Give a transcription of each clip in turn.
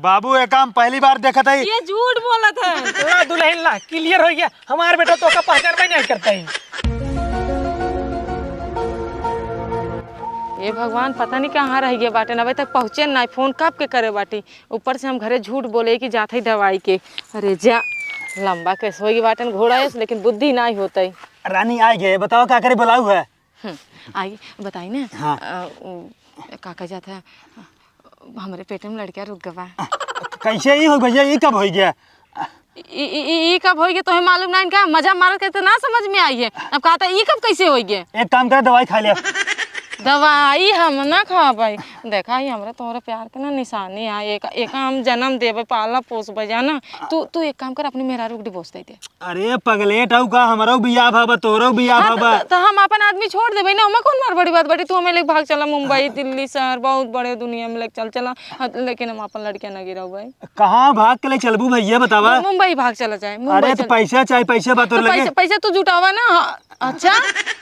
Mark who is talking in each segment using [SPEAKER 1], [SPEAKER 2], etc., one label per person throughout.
[SPEAKER 1] बाबू ये काम पहली बार देखा था।
[SPEAKER 2] ये झूठ बोला था।
[SPEAKER 3] ला दुल्हन ला क्लियर हो गया, हमारे बेटा तो का पहचान भी नहीं करता है।
[SPEAKER 2] ये भगवान पता नहीं कहाँ रह गया बाटे, अभी तक पहुँचे ना, फोन कब के करे बाटी। ऊपर से हम घरे झूठ बोले कि जाते ही दवाई के। अरे जा लंबा कैसे होगी बाटन घोड़ा है, लेकिन बुद्धि नहीं होता है।
[SPEAKER 1] रानी आ गए, बताओ क्या करे बुलाऊ है।
[SPEAKER 2] आइए बताइए ना।
[SPEAKER 1] हाँ।
[SPEAKER 2] काका जाता है हमारे पेट में लड़का रुक गवा।
[SPEAKER 1] कैसे ही हो भैया, ये कब हो गया?
[SPEAKER 2] ये कब हो गया तुम्हें मालूम नहीं? क्या मजा मार के तो ना समझ में आई है। अब कहा था ये कब कैसे हो गया?
[SPEAKER 1] एक काम कर, दवाई खा लिया।
[SPEAKER 2] दवाई हम ना खा पाई। देखा ही हमरा तोहरा प्यार के ना निशानी है। एक हम जन्म देवे पाला पोस बजाना। तू एक काम कर, अपनी मेहरारू को डिवोर्स दे दे।
[SPEAKER 1] अरे पगलेट हऊ का, हमारो बियाह भाबा तोरो बियाह भाबा।
[SPEAKER 2] तो हम अपन आदमी छोड़ देवे ना, हमें कौन मार बड़ी बात बड़ी। तू हमें लेके भाग चला मुंबई दिल्ली शहर, बहुत बड़े दुनिया में लेके चला। लेकिन हम अपन लड़कियां ना गिराऊ भाई।
[SPEAKER 1] कहाँ भाग के ले चलबू भैया बतावा?
[SPEAKER 2] मुंबई भाग चला जाए।
[SPEAKER 1] अरे तो पैसा चाहिए, पैसा बात लगे।
[SPEAKER 2] पैसा तू जुटावा ना। अच्छा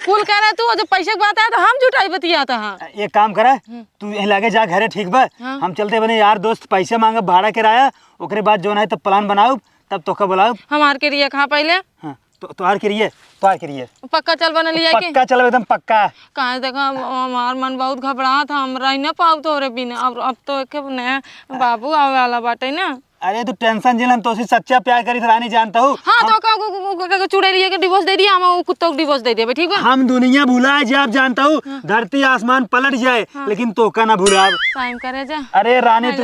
[SPEAKER 2] कुल कह रहा तू, जब पैसे की बात आया तो हम जुटाई बतिया था।
[SPEAKER 1] एक काम करे, तू यहीं लागे जा घरे, ठीक बा? हम चलते बने यार दोस्त, पैसे मांगे भाड़ा किराया, ओकरे बाद जो है तब प्लान बनाऊ, तब तो बुलाऊ।
[SPEAKER 2] हमार के लिए कहाँ पहले?
[SPEAKER 1] हाँ, तोहार के लिए, तोहार के लिए
[SPEAKER 2] पक्का चल बना लिया के?
[SPEAKER 1] पक्का चलो, एकदम पक्का।
[SPEAKER 2] कहाँ देखा हमार मन बहुत घबरा था, हम रह ना पाऊ तोरे बिना। अब तो एक नया बाबू आवे वाला बाटे ना।
[SPEAKER 1] अरे तू टेंशन जिलन, तो सच्चा प्यार करी रानी, जानता हूँ।
[SPEAKER 2] हाँ तो चुड़ैलिया के डिवोर्स दे दिया, हम कुत्तों को डिवोर्स दे दिया, ठीक है?
[SPEAKER 1] हम दुनिया भुला जाए, जानता हूँ। धरती आसमान पलट जाए, लेकिन तो का ना भुलाव।
[SPEAKER 2] टाइम करे जा।
[SPEAKER 1] अरे रानी तू,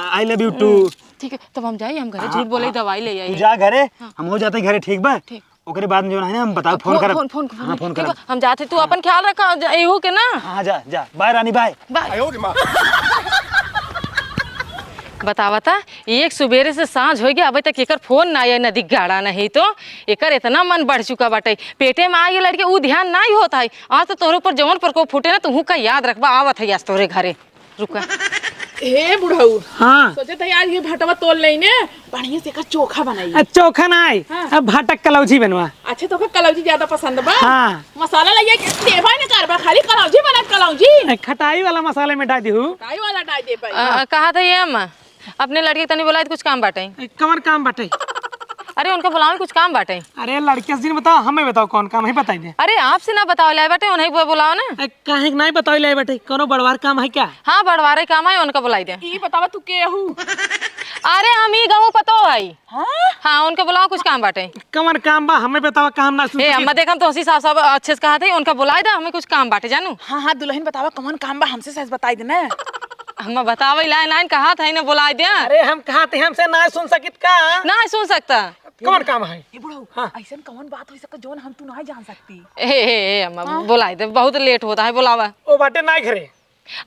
[SPEAKER 1] आई लव यू टू।
[SPEAKER 2] ठीक है तब हम जाइए, हम घरे झूठ बोले दवाई ले आई।
[SPEAKER 1] जा घरे, हम हो जाते घरे, ठीक बा? ओकरे बाद में जो है ना हम बताओ, फोन कर।
[SPEAKER 2] फोन कर हम जाते, तू अपन ख्याल रखा एहू के ना।
[SPEAKER 1] हाँ जा जा, बाय रानी, बाय
[SPEAKER 2] बाय। बतावता एक सुबेरे से सांझ हो गया, अभी तक एकर फोन ना आया, नदी गाड़ा नहीं तो एकर इतना मन बढ़ चुका बाटे। पेटे में आई लड़के ऊ ध्यान नहीं होता है। आज तो तोरे ऊपर जवन पर को फूटे ना, तू का याद रखबा। आवत है आज तोरे घरे, रुका।
[SPEAKER 4] हे बुढ़ऊ,
[SPEAKER 3] हाँ
[SPEAKER 4] सोचे थे यार ये भटवा तोल लेने, बढ़िया से का चोखा बनाई।
[SPEAKER 3] चोखा ना आई, अब भाटक कलौजी बनवा।
[SPEAKER 4] अच्छा तो कलौजी ज्यादा पसंद बा?
[SPEAKER 3] हाँ।
[SPEAKER 4] मसाला लइया के देबा न करबा, खाली कलौजी बना कलौजी।
[SPEAKER 3] खटाई वाला मसाले में डाल दीहू।
[SPEAKER 4] काई वाला डाल दे भाई।
[SPEAKER 2] कहा था ये अम्मा अपने लड़के तनी बुलाए कुछ काम बाटे।
[SPEAKER 3] कमर काम बाटे।
[SPEAKER 2] अरे उनका बुलाओ कुछ काम बाटे।
[SPEAKER 3] अरे लड़के से बताओ, हमें बताओ कौन काम है, बताई दे।
[SPEAKER 2] अरे आपसे ना बताओ ले बाटे, उन्हें बुलाओ ना।
[SPEAKER 3] काहे नहीं बताओ ले बेटे, कोनो बड़वार काम है क्या?
[SPEAKER 2] हाँ बड़वारे काम है, उनका बुलाई दे।
[SPEAKER 4] ई बतावा तू के हूँ?
[SPEAKER 2] अरे हम ही गाँव पतो आई। हाँ उनका बुलाओ कुछ काम बाटे।
[SPEAKER 3] कमर काम बा, हमें बतावा काम ना सुन।
[SPEAKER 2] अम्मा देखा तो हंसी साहब अच्छे से कहा था, उनका बुलाए था, हमें कुछ काम बाटे जानू।
[SPEAKER 4] हाँ हाँ दुल्हन बतावा कौन काम बा, हमसे सच बताई दे ना।
[SPEAKER 2] हम बतावे लाइन लाइन कहा था इन्हें बुलाए दे।
[SPEAKER 3] अरे हम कहा थे हमसे ना सुन सकित का?
[SPEAKER 2] ना सुन सकता।
[SPEAKER 3] कौन काम है?
[SPEAKER 4] ये बुढ़ऊ ऐसा कौन बात हो सका जोन हम तू नहीं जान सकती।
[SPEAKER 2] ए अम्मा बुलाए दे, बहुत लेट होता है, बुलावा।
[SPEAKER 3] ओ बाटे ना घरे।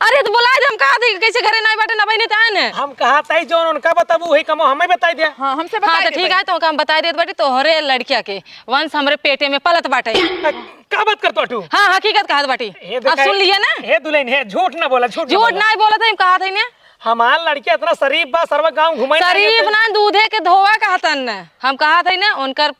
[SPEAKER 2] अरे तो बुलाए दे, हम कहा थे कैसे घरे नहीं बाटे ना बहने तान।
[SPEAKER 3] हम कहा था जोन उनका बताबू वही कमो हमें बताई दिया।
[SPEAKER 4] हाँ हमसे
[SPEAKER 2] हाँ
[SPEAKER 4] बता
[SPEAKER 2] तो ठीक है, तो हम बता देते बाटे तोहरे लड़किया के वंश हमरे पेटे में पलत बाटे।
[SPEAKER 3] का बात करतो तू?
[SPEAKER 2] हाँ हकीकत कहा बाटी, अब सुन लिया ना।
[SPEAKER 3] हे दुल्हन हे, झूठ ना बोला, झूठ
[SPEAKER 2] नहीं बोला था, कहा था ना
[SPEAKER 3] हमार लड़की इतना शरीफ बा, सर्व गांव घुमाई।
[SPEAKER 2] शरीफ ना दूधे के धोवा कहा था न, हम कहा था ना उनकर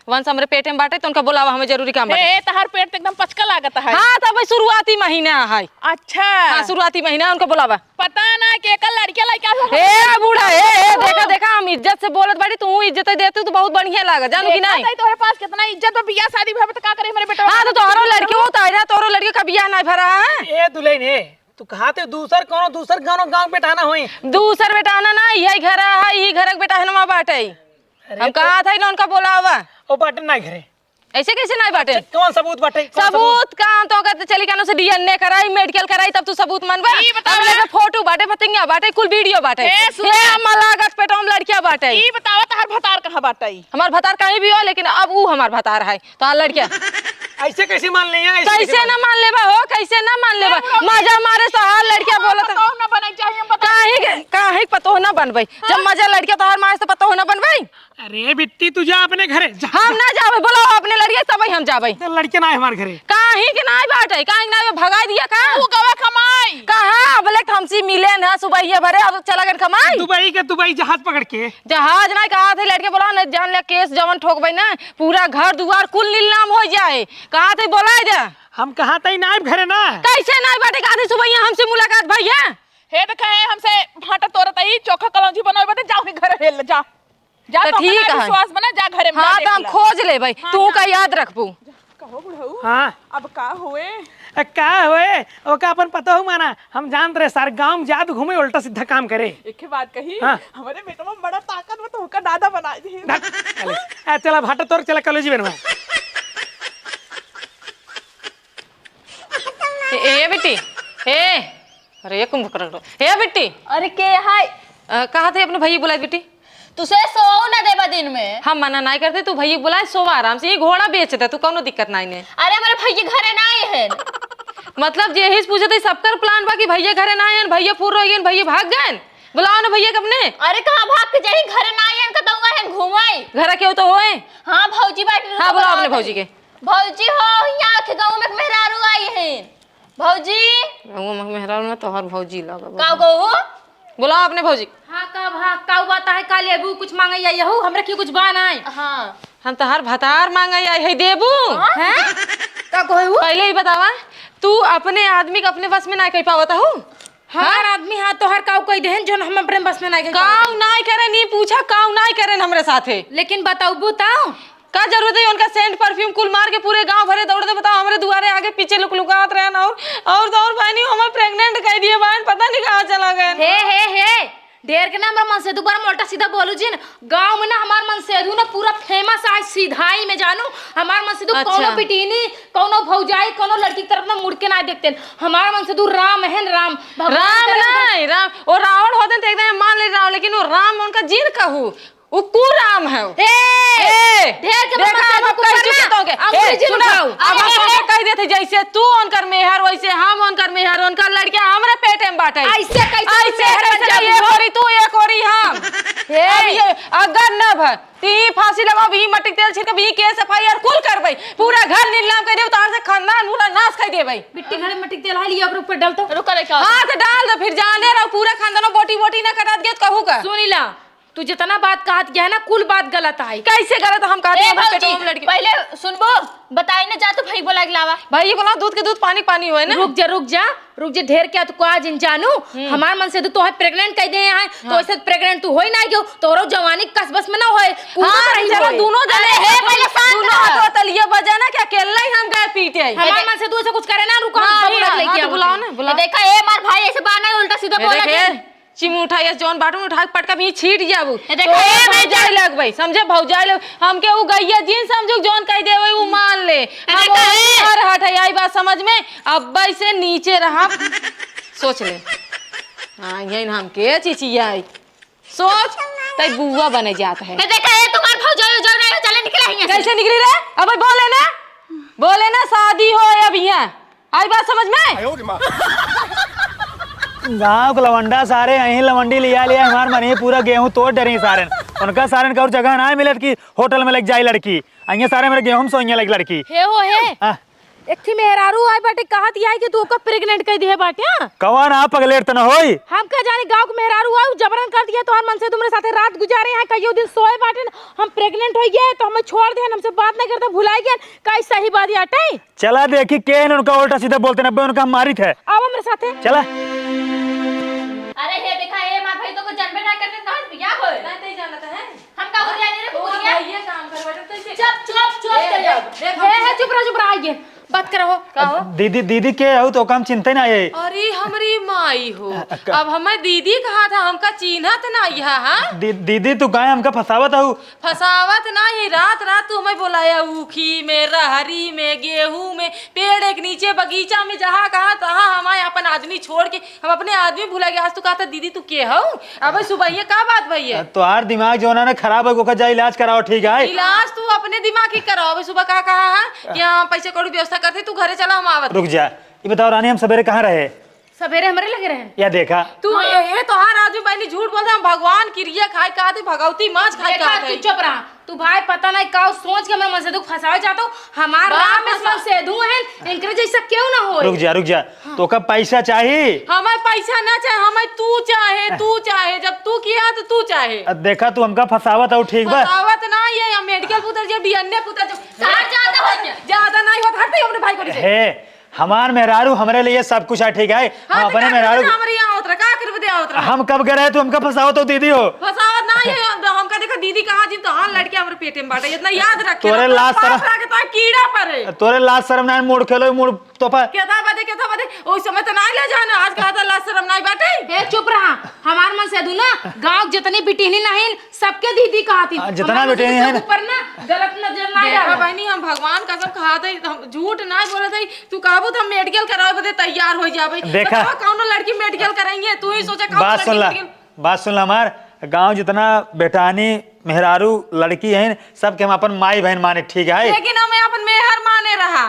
[SPEAKER 2] वंश हमरे पेट में बाटे, तो उनका बुलावा, हमें जरूरी काम बाटे।
[SPEAKER 4] ए तहार पेट एकदम पचका लागत है।
[SPEAKER 2] हाँ तब शुरुआती महीना है।
[SPEAKER 4] अच्छा
[SPEAKER 2] हाँ शुरुआती महीना उनका बुलावा।
[SPEAKER 4] पता ना के कल लड़कियां लड़का
[SPEAKER 2] ए बूढ़ा ए देखा देखा, हम इज्जत से बोलत बाड़ी, तू इज्जत देती तो बहुत बढ़िया लागा, जानू कि नहीं?
[SPEAKER 4] तोरे पास कितना इज्जत और बियाह शादी भर का करे मेरे बेटा।
[SPEAKER 2] हाँ तो तोहरो लड़की हो तारा, तोहरो लड़की का बियाह नहीं भरा है।
[SPEAKER 3] ए दुल्हन हे, तू कहा थे दूसर गांव बेटाना होई?
[SPEAKER 2] दूसर बेटाना ना, यही घर है, यही घर बेटा है ना बाटे। हम कहा था ना उनका बोलावा।
[SPEAKER 3] ओ बाटे ना घरे,
[SPEAKER 2] ऐसे कैसे नहीं बाटे?
[SPEAKER 3] कौन सबूत बाटे?
[SPEAKER 2] सबूत काम तो कहते चली कानो से डीएनए कराई, मेडिकल कराई, तब तू सबूत मनवा। अब लेके फोटो बाटे, पतंगिया बाटे, कुल वीडियो बाटे। ए मलागत पेटोम लड़कियां बाटे।
[SPEAKER 4] ई बतावा तहार भतार कहां बाटे?
[SPEAKER 2] हमार भतार कहीं भी हो, लेकिन अब ऊ हमार भतार है, तो लड़कियां
[SPEAKER 3] ऐसे कैसे मान लिया?
[SPEAKER 2] कैसे ना मान लेबा हो, कैसे ना मान लेबा? मजा मारे तो हार लड़कियां बोलत
[SPEAKER 4] तो ना बने चाहिए बता।
[SPEAKER 2] काहे पतो ना बनबई, जब मजा लड़कियां तो हार मारे से पतो ना बनबई।
[SPEAKER 3] अरे बिट्टी तू जा अपने घरे जा।
[SPEAKER 2] हम ना जावे, बुलाओ अपने लड़कियां तब हम जावे।
[SPEAKER 3] तो लड़के ना है हमारे घरे।
[SPEAKER 2] काहे के ना बाटे, काहे ना भगाई दिया का?
[SPEAKER 4] तू गवा कमाई
[SPEAKER 2] कहां बोले हमसे मिले ना सुबह भरे, अब चला गन कमाई।
[SPEAKER 3] दुबई जहाज पकड़ के।
[SPEAKER 2] जहाज नहीं कहा थे, लड़के बोला न जान ले केस जवन ठोकबई ना, पूरा घर दुआर कुल नीलाम हो जाए। कहा थे बोला दे,
[SPEAKER 3] हम कहा था ना घरे ना।
[SPEAKER 2] कैसे नहीं बाटे? कहा थे सुबह हमसे मुलाकात भैया।
[SPEAKER 4] हे देखा है हमसे भाटा तोरत आई चोखा कलौंजी बनोई बते जाओ घर हेल जा जा
[SPEAKER 2] तो
[SPEAKER 4] तो
[SPEAKER 2] ठीक
[SPEAKER 4] ठीक
[SPEAKER 2] है।
[SPEAKER 4] विश्वास बना जा घरे में
[SPEAKER 2] हाँ तो हम खोज ले भाई तू का याद रखबू।
[SPEAKER 4] कहो बुढ़ऊ
[SPEAKER 3] हाँ
[SPEAKER 4] अब का हुए
[SPEAKER 3] का होए ओका अपन पता हो माना हम जानते रहे सारे गांव में जात घूमे उल्टा सीधा काम करे।
[SPEAKER 4] एक ही बात कही
[SPEAKER 3] हाँ।
[SPEAKER 4] हमारे बेटा में बड़ा ताकत में तो होकर दादा बना दी
[SPEAKER 3] चला भाटा तोर चला कॉलेज बनवा।
[SPEAKER 2] ए बेटी ए अरे कुंभकर्ण ए बेटी
[SPEAKER 5] अरे के हाय
[SPEAKER 2] कहा थे अपने भैया बुलाए बेटी।
[SPEAKER 5] तुसे सोऊ ना देबा दिन में।
[SPEAKER 2] हम मना नहीं करते तू भैया बुलाए सोवा आराम से ये घोड़ा बेचता तू कौनो दिक्कत नहीं ने।
[SPEAKER 5] अरे हमारे भैया घरे ना आए हैं।
[SPEAKER 2] मतलब यही पूछे थे सबकर प्लान बा कि भैया घरे ना आए भैया पूरा हो गए भैया भाग गए बुलाओ ना भैया कब ने।
[SPEAKER 5] अरे कहां भाग के जाई घरे ना आए हैं कतौआ हैं घुमाई।
[SPEAKER 2] घर क्यों तो होए।
[SPEAKER 5] हां भौजी बैठी
[SPEAKER 2] हाँ बुलाओ अपने भौजी के।
[SPEAKER 5] भौजी हो यहाँ के गांव में मेहरारू आई हैं। भौजी
[SPEAKER 2] मेहरा में तोहर भौजी लगा
[SPEAKER 5] का कहू
[SPEAKER 2] बुलाओ अपने भौजी।
[SPEAKER 6] हाँ का बात है काल एबू कुछ मांगे या यहू हमरा की कुछ बान आए।
[SPEAKER 5] हां
[SPEAKER 2] हम तोहर भतार मांगे आई है देबू
[SPEAKER 6] हैं का कहू
[SPEAKER 2] पहले ही बतावा तू अपने आदमी के अपने बस में ना कह पावत हूँ।
[SPEAKER 6] हमार आदमी हां तोहर काऊ कह देहन जोन हम अपने बस में ना गए
[SPEAKER 2] काऊ नहीं करे नहीं पूछा काऊ नहीं करे हमरे साथे।
[SPEAKER 6] लेकिन बताऊ ताऊ
[SPEAKER 2] का जरूरत है उनका सेंट परफ्यूम कुल मार के पूरे गांव भरे दौड़ते बताओ हमारे दुआरे आगे पीछे लुकात रहे ना और तो और बहनी हमें प्रेग्नेंट कह दिए बहन पता नहीं कहाँ चला गए।
[SPEAKER 6] हे ढेर के ना हमरा मन सेदू बार मोटा सीधा बोलू जी गांव में ना हमार मन सेदू ना पूरा फेमस आज सीधाई में जानू हमार मन सेदू
[SPEAKER 2] अच्छा।
[SPEAKER 6] कोनो पिटीनी कोनो भौजाई कोनो लड़की की तरफ ना मुड़ के ना देखते हमार मन सेदू राम है राम
[SPEAKER 2] राम नहीं राम और रावण होते तो एकदम मान ले राम लेकिन वो राम उनका जीन कहू वो राम है।
[SPEAKER 6] ढेर के
[SPEAKER 2] कह देते जैसे तू उनकर मेहर वैसे हम उनकर मेहर उनकर लड़कियां हमारे पेटे में बांटे
[SPEAKER 6] ऐसे
[SPEAKER 2] कैसे एक ओरी तू एक ओरी हम अब ये अगर न भ ती फांसी लगाओ भी मट्टी तेल छिड़के भी केस एफआईआर कुल करबै पूरा घर नीलाम कर दे उतार से खानदान पूरा नाश कर देबै।
[SPEAKER 6] मिट्टी घड़े मट्टी तेल हां लिया ऊपर डाल तो
[SPEAKER 5] रुक रे का
[SPEAKER 2] हां तो डाल दे फिर जाने रहो पूरा खानदानो बोटी बोटी ना कटा दिए कहू का
[SPEAKER 6] सुनीला तू जितना बात कहत गया है ना कुल बात गलत है।
[SPEAKER 2] कैसे गलत हम कहते हैं
[SPEAKER 5] भौजी
[SPEAKER 2] लड़की
[SPEAKER 5] पहले सुनबो बताई ना जा तो भाई बोला लावा
[SPEAKER 2] भाई ये बोला दूध के दूध पानी पानी हुए ना।
[SPEAKER 6] रुक जा ढेर क्या तू आज जानू हमार मन से तो है प्रेग्नेंट कह दे हैं तो ऐसे प्रेग्नेंट तू होई ना क्यों तोरो जवानी कसबस में ना होए
[SPEAKER 2] हां चलो दोनों जने
[SPEAKER 5] हे पहले शांत
[SPEAKER 2] दोनों हाथ तलिए बजा ना क्या अकेला ही हम गए पीटे
[SPEAKER 6] हमार मन से तू ऐसे कुछ करे ना रुको
[SPEAKER 2] लेके बुलाओ ना बुलाओ
[SPEAKER 5] देखा ए मार भाई ऐसे बहाना उल्टा सीधा बोला के
[SPEAKER 2] चिमू उठाइए जौन बाटू उठा के पटका भी छीट जाबू
[SPEAKER 5] देखा ए
[SPEAKER 2] भौजाई लग भाई समझे भौजाई लग हमके वो गैया जीन समझो जौन कह देवे वो मान ले हम और हटाई आई बात समझ में अब से नीचे रहा सोच ले। हां यही हम के चिचिया आई सोच तई बुआ बने जात है।
[SPEAKER 5] देखा ए तुम्हार भौजाई जो नहीं चले निकले हैं
[SPEAKER 2] कैसे निकली रे अब बोले ना शादी हो अब यहाँ आई बात समझ में।
[SPEAKER 1] गांव के लवंडा सारे यहीं लवंडी लिया हमार मन पूरा गेहूं तोड़ डरी सारे उनका सारे का और जगह ना मिलत कि होटल में लग जाए लड़की अइया सारे मेरे गेहूं सोइया लग लड़की
[SPEAKER 6] हे एक थी मेहरारू आई बाटे कहत आई कि तू का प्रेग्नेंट कह दी है बाटे
[SPEAKER 1] कवन आप पगलेट त न होई
[SPEAKER 6] हम का जाने गांव के मेहरारू आई जबरन कर दिया तो मन से तुमरे साथे रात गुजारे हैं कईयो दिन सोए बाटे हम प्रेग्नेंट हो गए तो हमें छोड़ दे हमसे बात नहीं करते भुला गए कई सही बात याटे
[SPEAKER 1] चला देखी के उनका उल्टा सीधा बोलते न उनका मारित है
[SPEAKER 6] आओ मेरे साथे
[SPEAKER 1] चला।
[SPEAKER 5] अरे हे देखा ए मार भाई तो को जन्म ना करते कहां बियाह होए
[SPEAKER 2] नहीं जानता है
[SPEAKER 5] हम का हो जाने रे पूछिए
[SPEAKER 2] ये काम कर बेटा तो
[SPEAKER 5] चुप चल जाओ
[SPEAKER 6] हे चुप रह आइए बात करो
[SPEAKER 1] दीदी के हो तो काम चिंता ना है।
[SPEAKER 2] अरे हमारी माई हो अब हमें दीदी कहा था हमका चिन्हत ना यहाँ हाँ
[SPEAKER 1] दीदी तू गाय हमका फसावत हूँ
[SPEAKER 2] फसावत ना ये रात तू हमें बुलाया ऊखी में रहरी में गेहूं में पेड़ एक नीचे बगीचा में जहाँ कहा तहाँ हमारे अपन आदमी छोड़ के हम अपने आदमी भुला गया। आज तू कहा था दीदी तू के हो अब सुबह का बात भैया
[SPEAKER 1] तो यार दिमाग जो ना खराब है जा इलाज कराओ ठीक है।
[SPEAKER 2] इलाज तू अपने दिमाग की कराओ अभी सुबह कहा है कि हाँ पैसे कौड़ी व्यवस्था करते तू घरे चला हम आवत।
[SPEAKER 1] रुक जा ये बताओ रानी हम सवेरे कहाँ रहे
[SPEAKER 6] सवेरे हमारे लगे रहे
[SPEAKER 1] या देखा
[SPEAKER 2] तू ये तो हर आदमी बहनी झूठ बोलते हम भगवान क्रिया खाए कहते भगवती माछ खाए कहते।
[SPEAKER 6] चुप रहा तू भाई पता नहीं का सोच के मैं मन से दुख फंसावे चाहता हूँ हमारा नाम इसमें सेधु है इनके जैसा क्यों ना हो।
[SPEAKER 1] रुक जा तो कब पैसा चाहिए
[SPEAKER 2] हमें पैसा ना चाहे हमें तू चाहे जब तू किया तो तू चाहे
[SPEAKER 1] देखा तू हमका फसावत हो ठीक बा
[SPEAKER 2] फसावत ना ये मेडिकल पुत्र जब डीएनए पुत्र जब
[SPEAKER 5] ज्यादा हो
[SPEAKER 2] ज्यादा नहीं होता हट अपने भाई को
[SPEAKER 1] हे हमार मेहरारू हमरे लिए सब कुछ है, ठीक है। हम अपने मेहरारू
[SPEAKER 2] हमारे यहाँ उतरा का कर दे उतरा
[SPEAKER 1] हम कब गए तू हमका फंसाओ तो दीदी हो।
[SPEAKER 2] फसावत ना ये हमका देखो दीदी कहाँ जी तो हां लड़के हमरे पेटे में बाटे इतना याद रखे
[SPEAKER 1] तोरे लाश तरह
[SPEAKER 2] तो कीड़ा पड़े
[SPEAKER 1] तोरे लाश शर्म ना मूड खेलो मूड तो पर
[SPEAKER 2] केता बदे ओ समय तो ना ले जाना आज कहा था लाश शर्म नहीं बाटे
[SPEAKER 6] ए चुप रहा हमार मन से ना गांव जितनी बिटिनी नहीं सबके दीदी कहती
[SPEAKER 1] जितना बिटिनी है
[SPEAKER 6] ऊपर ना गलत नजर ना
[SPEAKER 2] देखा
[SPEAKER 6] डाल।
[SPEAKER 2] बहनी हम भगवान कसम खा दे हम झूठ नहीं बोले थे तू कहबो तो हम मेडिकल करावे बदे तैयार हो जाबे
[SPEAKER 1] देखा
[SPEAKER 2] कौन लड़की मेडिकल कराएंगे तू ही सोचा कौन
[SPEAKER 1] बात सुन ला बात सुन ला हमार गांव जितना बेटानी मेहरारू लड़की है सबके हम अपन माई बहन माने, ठीक है।
[SPEAKER 2] लेकिन हमें अपन मेहर माने रहा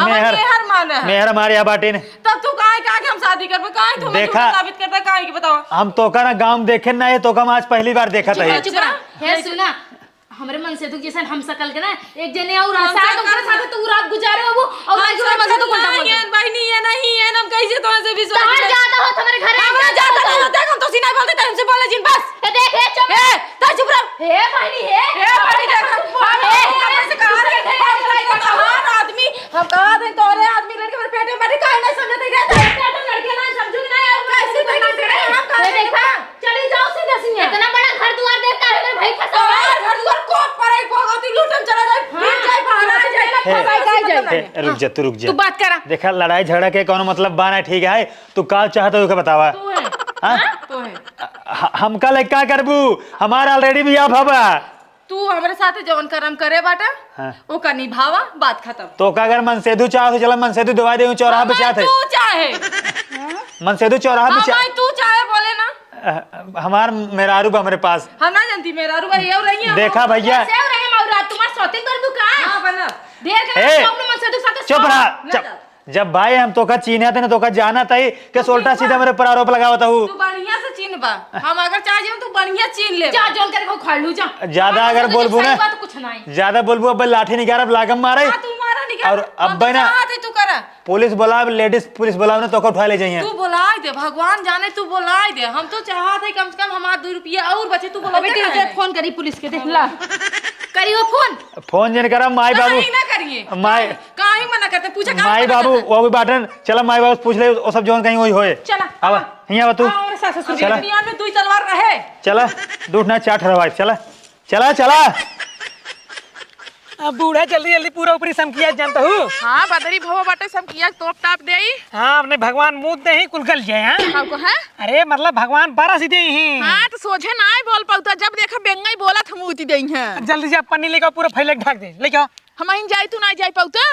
[SPEAKER 2] मेहर माने
[SPEAKER 1] मेहर हमारे यहाँ बाटे ने
[SPEAKER 2] तब तू काहे के हम शादी करबे काहे तू हमें
[SPEAKER 1] देखा
[SPEAKER 2] साबित करता काहे की बताओ
[SPEAKER 1] हम तो का ना गांव देखे ना है तो हम आज पहली बार देखा था।
[SPEAKER 6] चुप रहा हे सुना हमरे मन से तू जैसा हम सकल के ना एक जने और साथ उनके साथ तू रात गुजारे हो और दूसरे मन से तू उल्टा बोल
[SPEAKER 2] ये बहनी ये नहीं है हम कैसे तो ऐसे विश्वास
[SPEAKER 6] कहां जाता हो तुम्हारे घर
[SPEAKER 2] हम जाता नहीं देख हम तो सीना बोलते थे हमसे बोले जिन बस
[SPEAKER 6] देख हे चुप
[SPEAKER 2] ए ता चुप रह
[SPEAKER 6] हे बहनी हे
[SPEAKER 2] बहनी देख से कहां कहां आदमी हम कहा थे तोरे आदमी लड़के मेरे पेट में बैठे काहे नहीं समझते रे
[SPEAKER 6] लड़के ना समझूगी ना
[SPEAKER 2] कैसे बैठे हम
[SPEAKER 6] हे देखा चली जाओ सीधा सीधा इतना बड़ा घर द्वार देखता है मेरे भाई फंसा
[SPEAKER 2] घर द्वार कोप पर एक भगवती लूटन चला जाए फिर जाए बाहर आ जाए
[SPEAKER 1] रुक जा तू रुक जा
[SPEAKER 6] तू बात करा
[SPEAKER 1] देखा लड़ाई झगड़ा के कौन मतलब बाना, ठीक है। तू का चाहता हो बतावा
[SPEAKER 2] तू है
[SPEAKER 1] हाँ?
[SPEAKER 2] तू है
[SPEAKER 1] हमका लाइक का करबू हमारा ऑलरेडी भी आप हवा
[SPEAKER 2] तू हमारे साथ जौन करम करे बाटा
[SPEAKER 1] हाँ।
[SPEAKER 2] वो का निभावा बात खत्म
[SPEAKER 1] तो का अगर मनसेदू चाह तो चला मनसेदू दवा दे चौराहा पे चाहते
[SPEAKER 2] तू चाहे
[SPEAKER 1] मनसेदू चौराहा पे
[SPEAKER 2] भाई तू चाहे बोले ना
[SPEAKER 1] हमार मेहरारू बा हमारे पास
[SPEAKER 2] हम ना जानती मेरा रुआ ये रही है
[SPEAKER 1] देखा भैया
[SPEAKER 6] सेव रहे मौरा तुम्हार सौतिन कर दूं का
[SPEAKER 2] हां बना
[SPEAKER 6] देर के
[SPEAKER 1] ए,
[SPEAKER 6] अपने मन से तू साथ
[SPEAKER 1] चुप रहा जब भाई हम तो का चीने थे ना तो का जाना था कि उल्टा सीधा मेरे पर आरोप लगावता हूँ।
[SPEAKER 2] तू बढ़िया से चीन बा हम अगर चाह जाऊं तू बढ़िया चीन ले
[SPEAKER 6] जा जोन करके खा लू जा
[SPEAKER 1] ज्यादा अगर बोलबू ना
[SPEAKER 6] बात कुछ नहीं
[SPEAKER 1] ज्यादा बोलबू अब लाठी निकाल लागम मारे
[SPEAKER 2] तू मारा निकाल
[SPEAKER 1] और अब भाई ना
[SPEAKER 2] तू करा
[SPEAKER 1] पुलिस बोला लेडीज पुलिस बोला ना तो को उठा ले जाइए।
[SPEAKER 2] तू बुलाए दे भगवान जाने तू बुलाए दे हम तो चाहते कम से कम हमारा 2 रुपया और बचे तू बुला
[SPEAKER 6] बेटी से फोन करी पुलिस के देख ला करियो फोन
[SPEAKER 1] जन करा माई बाबू
[SPEAKER 2] नहीं ना करिए
[SPEAKER 1] माई
[SPEAKER 2] काहे मना करते पूछा
[SPEAKER 1] माई बाबू वो भी बाटन चला माई बाबू पूछ ले वो सब जोन कहीं वही होए
[SPEAKER 6] चला
[SPEAKER 1] अब हिया बतू
[SPEAKER 2] और सास ससुर
[SPEAKER 1] चला।
[SPEAKER 2] दुनिया में 2 तलवार रहे
[SPEAKER 1] चला दूठ ना चाट रहा चला चला चला
[SPEAKER 3] अब बूढ़ा जल्दी जल्दी पूरा ऊपरी समकिया जानता हूँ।
[SPEAKER 4] हाँ बदरी भव बाटे सब किया तोप टाप दे
[SPEAKER 3] हाँ अपने भगवान मुंह दे ही कुल गल जाए। हाँ
[SPEAKER 4] हमको है
[SPEAKER 3] अरे मतलब भगवान 12 सीधे ही
[SPEAKER 4] हाँ तो सोझे ना बोल पाऊता जब देखा बेंगाई बोला हम उती दई है
[SPEAKER 3] जल्दी से आप पन्नी लेकर पूरा फैले ढक दे लेके आओ।
[SPEAKER 4] हम इन जाई तू ना जाई पाऊता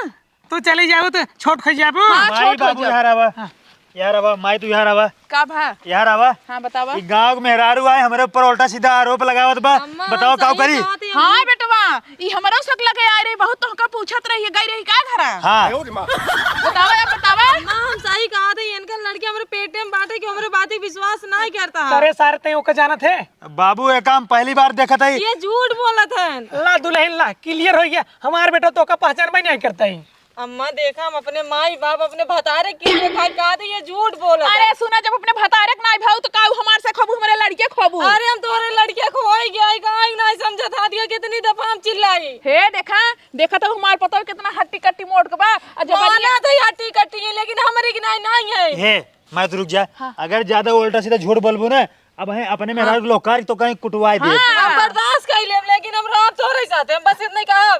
[SPEAKER 3] तू चली जाओ तो छोट खा जाबो।
[SPEAKER 4] हाँ,
[SPEAKER 1] माई
[SPEAKER 4] छोट हो
[SPEAKER 1] बाबू
[SPEAKER 4] जा।
[SPEAKER 1] यहाँ रहा यार आवा माई तू यहाँ रहा
[SPEAKER 4] का भा
[SPEAKER 1] यहाँ रहा
[SPEAKER 4] हाँ बतावा
[SPEAKER 1] ई गांव के मेहरारू आए हमारे ऊपर उल्टा सीधा आरोप लगावत बा बताओ का करी।
[SPEAKER 4] हाँ बेटवा ई हमारा शक लगे आ रही बहुत तोहका पूछत रही गई रही का घरा
[SPEAKER 1] हाँ
[SPEAKER 4] बतावा या बतावा
[SPEAKER 2] हम सही कहा थे इनका लड़के हमारे पेट में बांटे कि हमारे बात विश्वास नहीं करता
[SPEAKER 3] सारे सारे तय ओका जाना थे।
[SPEAKER 1] बाबू ये काम पहली बार देखा था
[SPEAKER 2] ये झूठ बोला था
[SPEAKER 3] ला दुल्हन ला क्लियर हो गया हमार बेटा तो का पहचान में नहीं करता ही।
[SPEAKER 2] अम्मा देखा हम अपने माई बाप अपने भतारे की कहा थे ये झूठ बोला
[SPEAKER 4] अरे सुना जब अपने भतारे के नहीं भाऊ तो काऊ हमार से खबू हमारे लड़के खबू
[SPEAKER 2] अरे हम तोरे लड़के खोई गया काहे नहीं समझा था दिया कितनी दफा हम चिल्लाई
[SPEAKER 4] हे देखा देखा तो हमार पता है कितना हट्टी कट्टी मोड़ के बा जब
[SPEAKER 2] माना तो हट्टी कट्टी है लेकिन हमारे की नहीं है
[SPEAKER 1] हे मैं तो रुक जा अगर ज्यादा उल्टा सीधा झूठ बोलबू ना अब है अपने मेहरारू लोकार तो कहीं कुटवाई दे
[SPEAKER 2] हम बर्दाश्त कर ले लेकिन हम रात तोरे साथ हम बस इतना कहा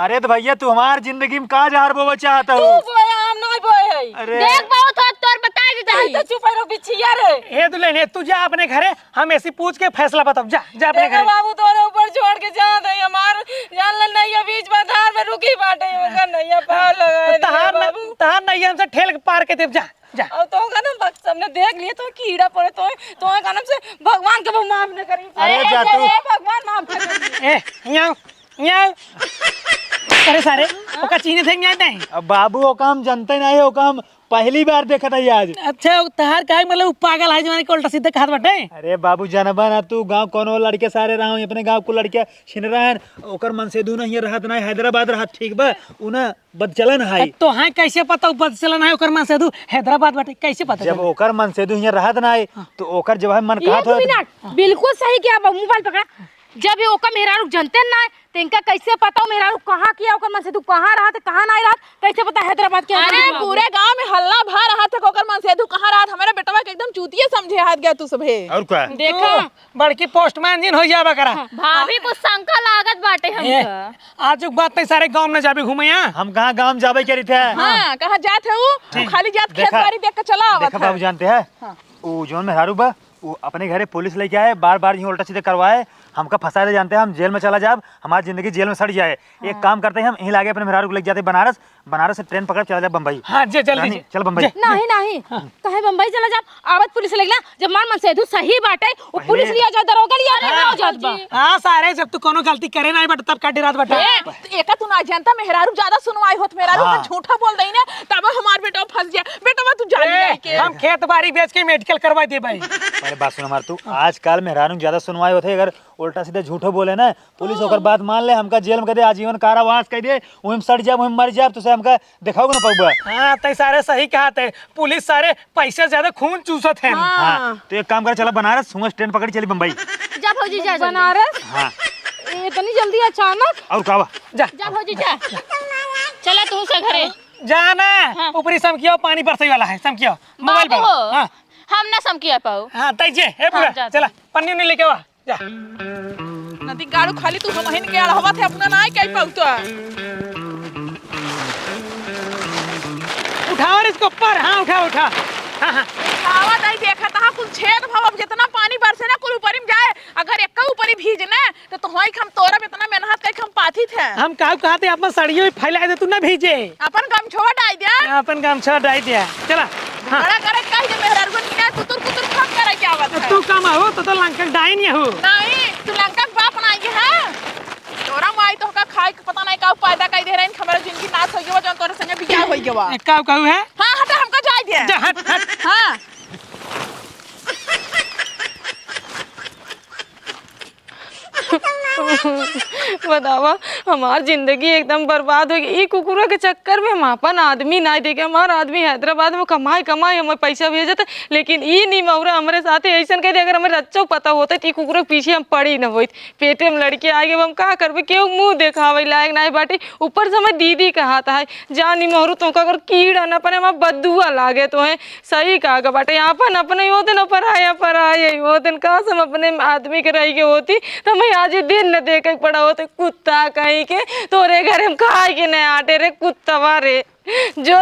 [SPEAKER 1] अरे तो भैया तू हमार जिंदगी में कहा जार बो चाहता
[SPEAKER 2] तू
[SPEAKER 1] हूँ।
[SPEAKER 2] बोया हम नहीं बोए
[SPEAKER 1] अरे
[SPEAKER 6] देख बाबू तो तोर बता दे
[SPEAKER 2] आई तो चुप रहो बिछिया रे
[SPEAKER 3] ए दुल्हन तू जा अपने घरे हम ऐसी पूछ के फैसला बताओ जा जा अपने
[SPEAKER 2] देखो
[SPEAKER 3] घरे।
[SPEAKER 2] बाबू तोरे ऊपर छोड़ के जा दे हमार जान ले नहीं बीच बाजार में रुकी बाटे मगर नहीं पार लगा
[SPEAKER 3] तहार नहीं हमसे ठेल के पार के देव जा जा।
[SPEAKER 2] अब तो का ना बस सबने देख लिए तो कीड़ा पड़े तो का नाम से भगवान के वो माफ न करी
[SPEAKER 1] अरे जा तू।
[SPEAKER 2] भगवान माफ कर
[SPEAKER 3] ए यहाँ यहाँ अरे सारे ओका चीने थे यहाँ नहीं।
[SPEAKER 1] अब बाबू वो काम जानते नहीं हो काम पहली बार देखा था ये आज।
[SPEAKER 3] अच्छा तहार का मतलब पागल है जमाने के उल्टा सीधा खात बटे।
[SPEAKER 1] अरे बाबू जानबा ना तू गांव कोनो लड़के सारे रहा हूँ अपने गांव को लड़के छिन रहा है ओकर मन से दूना ये रहत नहीं हैदराबाद रहत ठीक बा उना बदचलन है
[SPEAKER 3] तो हाँ कैसे पता बद चलन है ओकर मन से दू हैदराबाद बटे कैसे पता
[SPEAKER 1] जब ओकर मन से दू यहाँ रहत नहीं तो ओकर जब मन
[SPEAKER 6] एक
[SPEAKER 1] कहत हो
[SPEAKER 6] मिनट बिल्कुल सही किया मोबाइल पकड़ा जब ये ओका मेहरारू जनते ना है तो इनका कैसे पता हो मेहरारू कहाँ किया ओकर मन से तू कहाँ रहा था कहाँ नहीं रहा कैसे पता हैदराबाद के
[SPEAKER 4] अरे पूरे गांव में हल्ला भा रहा था कोकर मन से तू कहां रहा हमारे बेटवा के एकदम चूतिए समझे हाथ गया तू सबे।
[SPEAKER 1] और क्या
[SPEAKER 6] देखा
[SPEAKER 3] बड़की पोस्टमैन जिन हो जाबा करा।
[SPEAKER 5] भाभी कुछ शंका लागत बाटे हमका।
[SPEAKER 3] आज बात नहीं सारे गांव में जाबे घूमे यहाँ।
[SPEAKER 1] हम कहाँ गाँव जाबे के रही थे।
[SPEAKER 4] हां कहां जात है वो खाली जात खेत
[SPEAKER 1] देखा-
[SPEAKER 4] बाड़ी देख के चला आवत
[SPEAKER 1] देखा
[SPEAKER 4] है।
[SPEAKER 1] बाबू जानते हैं वो जोन में हरू बा वो अपने घरे पुलिस लेके आए बार बार यूं उल्टा सीधे करवाए हमका फंसा ले जानते हैं हम जेल में चला जाए हमारी जिंदगी जेल में सड़ जाए। एक काम करते हैं हम यहीं लागे अपने मेहरारू को लेके जाते बनारस बनारस से ट्रेन पकड़ चला जाए बम्बई।
[SPEAKER 3] हाँ जे जल्दी
[SPEAKER 1] रानी, चल बम्बई।
[SPEAKER 6] नहीं नहीं कहे बम्बई चला जा आवत पुलिस लगला जब मान मन सेधु सही बाटे वो पुलिस लिया जा दरोगा लिया ना हो जात बा।
[SPEAKER 3] हाँ सारे जब तू कोनो गलती करे ना बट तब काटी रात बटा।
[SPEAKER 4] एका तू ना जानता मेहरारू ज्यादा सुनवाई होत मेहरारू
[SPEAKER 1] हाँ।
[SPEAKER 4] पर झूठा बोल दई ना तब हमार बेटा फंस जाए। बेटा तू जान ले के
[SPEAKER 3] हम खेत बाड़ी बेच के मेडिकल करवा दे भाई।
[SPEAKER 1] पहले बात सुन हमार तू आजकल मेहरारू ज्यादा सुनवाई होते अगर उल्टा सीधे झूठो बोले ना पुलिस होकर बात मान ले हमका जेल में कर दे आजीवन कारावास कर दे वहीं सड़ जाए वहीं मर जाए तो से हमका दिखाओगे ना पौबा।
[SPEAKER 3] हाँ तई सारे सही कहा थे पुलिस सारे पैसे ज्यादा खून चूसत है।
[SPEAKER 1] हाँ तो एक काम कर चला बनारस सुबह ट्रेन पकड़ी चली बम्बई।
[SPEAKER 5] जा भौजी जा
[SPEAKER 6] बनारस
[SPEAKER 1] हाँ
[SPEAKER 6] इतनी जल्दी अचानक
[SPEAKER 1] और का
[SPEAKER 3] जा
[SPEAKER 5] जा भौजी जा। चला तू से घरे
[SPEAKER 3] जाना ऊपरी समकियो पानी बरसई वाला है समकियो मोबाइल
[SPEAKER 5] बाबू
[SPEAKER 3] पर।
[SPEAKER 5] हो
[SPEAKER 3] हाँ
[SPEAKER 5] हम ना समकिया पाऊ।
[SPEAKER 3] हाँ तई जे हे पूरा
[SPEAKER 5] जा,
[SPEAKER 3] चला पन्नी उन्नी लेके वा जा।
[SPEAKER 4] नदी गाड़ू खाली तू हम के अड़हवा थे अपना ना कई पाउतो।
[SPEAKER 3] उठाओ रे इसको ऊपर। हाँ उठा उठा। हाँ हाँ
[SPEAKER 4] खावा दई देखा ता कुल छेद भव जितना पानी बरसे ना कुल ऊपरी में जाए अगर एक ऊपरी भीज ना तो तोहई हम तोरा इतना मेहनत करके हम पाथी थे।
[SPEAKER 3] हम का कहते अपन सड़ियों में फैला दे तू ना भीजे
[SPEAKER 4] अपन गमछवा डाल दिया
[SPEAKER 3] अपन गमछा डाल दिया चला। हाँ
[SPEAKER 4] बड़ा करे कह जे मेहरारू को नीना कुतुर कुतुर खप करे के आवत है।
[SPEAKER 3] तू कम हो तो लंकन डाइन या हो।
[SPEAKER 4] नहीं तू लंका के बाप ना आई है तोरा माई तो का खाए के पता नहीं का पैदा कई दे रही हमारे जिंदगी नाश हो गयो जन तोरे संगे बियाह हो गयो।
[SPEAKER 3] एक का कहू है
[SPEAKER 4] हां हटा हमका जाय दे।
[SPEAKER 3] जा हट हट।
[SPEAKER 4] हां
[SPEAKER 2] बतावा हमार जिंदगी एकदम बर्बाद हो गई। ई कुकुरा के चक्कर में हम अपन आदमी नहीं देखे हमार आदमी हैदराबाद में कमाई कमाई हमें पैसा भेजते लेकिन ई नहीं मौरा हमारे साथ ऐसा कह दे अगर हमारे अच्छो पता होता तो कुकुरा के पीछे हम पड़ी न होती पेटे में लड़के आगे हम का करबे केहू मुंह देखावे लायक नहीं बाटी ऊपर से हमें दीदी कहाता है जानी मोहरू तो अगर कीड़ा न पड़े हमारा बदुआ लागे तो है सही कहा बाटे यहाँ पर अपने वो दिन पर आए वो दिन कहा हम अपने आदमी के रह गए होती तो मैं आज दिन न देख पड़ा होते कुत्ता कहीं के तोरे घर हम खाए के नहीं आटे रे कुत्ता रे जो